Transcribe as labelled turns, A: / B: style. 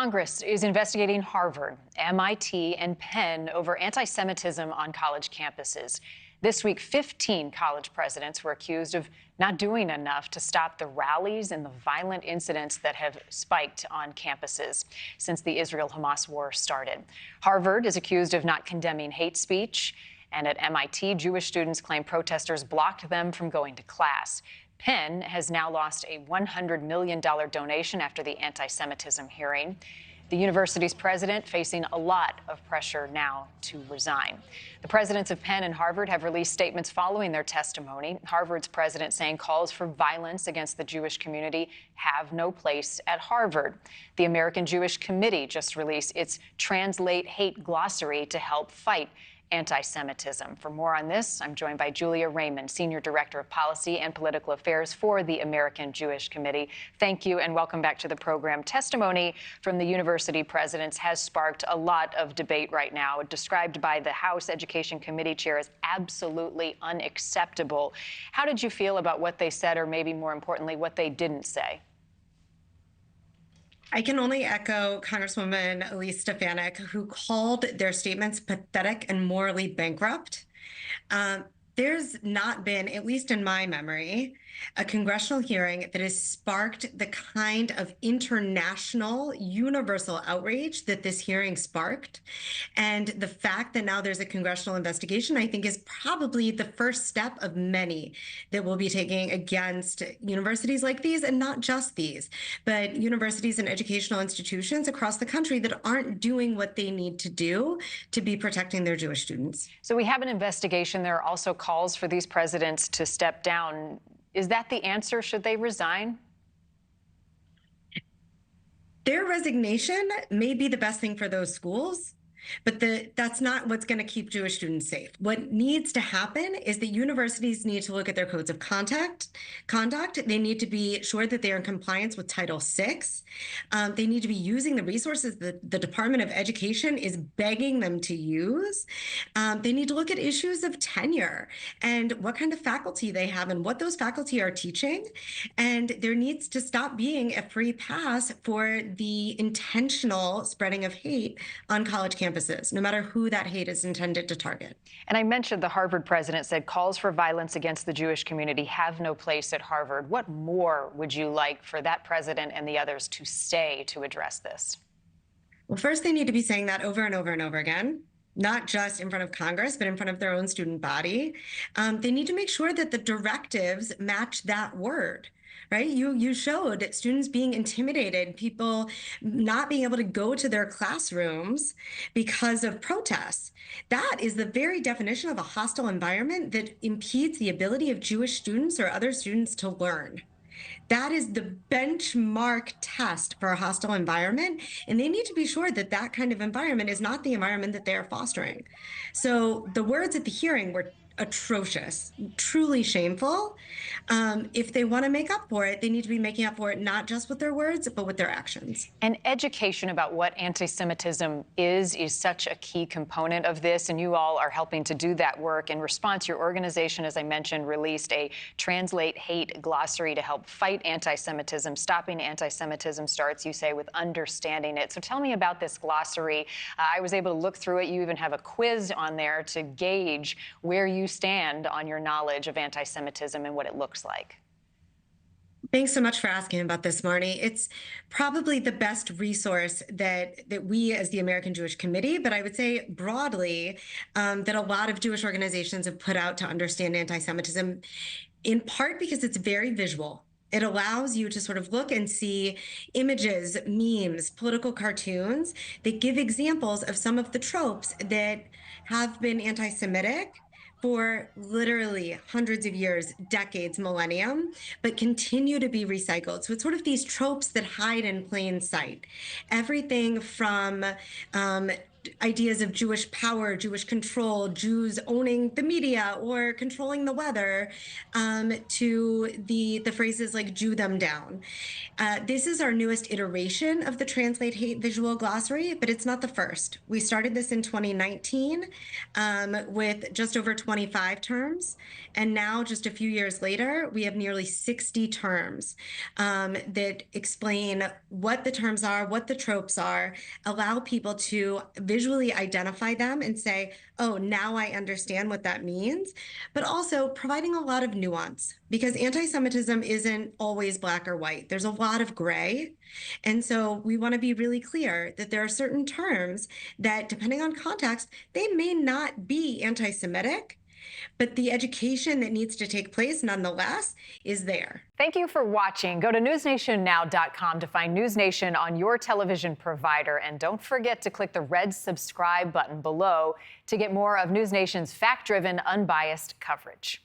A: Congress is investigating Harvard, MIT, and Penn over anti-Semitism on college campuses. This week, 15 college presidents were accused of not doing enough to stop the rallies and the violent incidents that have spiked on campuses since the Israel-Hamas war started. Harvard is accused of not condemning hate speech, and at MIT, Jewish students claim protesters blocked them from going to class. Penn has now lost a $100 million donation after the anti-Semitism hearing. The university's president facing a lot of pressure now to resign. The presidents of Penn and Harvard have released statements following their testimony. Harvard's president saying calls for violence against the Jewish community have no place at Harvard. The American Jewish Committee just released its Translate Hate glossary to help fight anti-Semitism. For more on this, I'm joined by Julia Rayman, Senior Director of Policy and Political Affairs for the American Jewish Committee. Thank you and welcome back to the program. Testimony from the university presidents has sparked a lot of debate right now, described by the House Education Committee chair as absolutely unacceptable. How did you feel about what they said, or maybe more importantly, what they didn't say?
B: I can only echo Congresswoman Elise Stefanik, who called their statements pathetic and morally bankrupt. There's not been, at least in my memory, a congressional hearing that has sparked the kind of international, universal outrage that this hearing sparked. And the fact that now there's a congressional investigation, I think, is probably the first step of many that we'll be taking against universities like these, and not just these, but universities and educational institutions across the country that aren't doing what they need to do to be protecting their Jewish students.
A: So we have an investigation. There are also calls for these presidents to step down. Is that the answer? Should they resign?
B: Their resignation may be the best thing for those schools, but that's not what's going to keep Jewish students safe. What needs to happen is that universities need to look at their codes of conduct. They need to be sure that they're in compliance with Title VI. They need to be using the resources that the Department of Education is begging them to use. They need to look at issues of tenure and what kind of faculty they have and what those faculty are teaching. And there needs to stop being a free pass for the intentional spreading of hate on college campuses, no matter who that hate is intended to target.
A: And I mentioned the Harvard president said calls for violence against the Jewish community have no place at Harvard. What more would you like for that president and the others to say to address this?
B: Well, first, they need to be saying that over and over and over again, not just in front of Congress, but in front of their own student body. They need to make sure that the directives match that word. Right? You showed students being intimidated, people not being able to go to their classrooms because of protests. That is the very definition of a hostile environment that impedes the ability of Jewish students or other students to learn. That is the benchmark test for a hostile environment, and they need to be sure that that kind of environment is not the environment that they are fostering. So the words at the hearing were atrocious, truly shameful. If they want to make up for it, they need to be making up for it not just with their words, but with their actions.
A: And education about what anti-Semitism is such a key component of this, and you all are helping to do that work. In response, your organization, as I mentioned, released a Translate Hate glossary to help fight anti-Semitism. Stopping anti-Semitism starts, you say, with understanding it. So tell me about this glossary. I was able to look through it. You even have a quiz on there to gauge where you stand on your knowledge of anti-Semitism and what it looks like.
B: Thanks so much for asking about this, Marni. It's probably the best resource that we as the American Jewish Committee, but I would say broadly, that a lot of Jewish organizations have put out to understand anti-Semitism, in part because it's very visual. It allows you to sort of look and see images, memes, political cartoons that give examples of some of the tropes that have been anti-Semitic for literally hundreds of years, decades, millennium, but continue to be recycled. So it's sort of these tropes that hide in plain sight. Everything from ideas of Jewish power, Jewish control, Jews owning the media or controlling the weather, to the phrases like "Jew them down." This is our newest iteration of the Translate Hate Visual Glossary, but it's not the first. We started this in 2019 with just over 25 terms, and now just a few years later, we have nearly 60 terms that explain what the terms are, what the tropes are, allow people to visually identify them and say, oh, now I understand what that means, but also providing a lot of nuance, because anti-Semitism isn't always black or white. There's a lot of gray. And so we want to be really clear that there are certain terms that, depending on context, they may not be anti-Semitic, but the education that needs to take place nonetheless is there.
A: Thank you for watching. Go to newsnationnow.com to find NewsNation on your television provider. And don't forget to click the red subscribe button below to get more of NewsNation's fact-driven, unbiased coverage.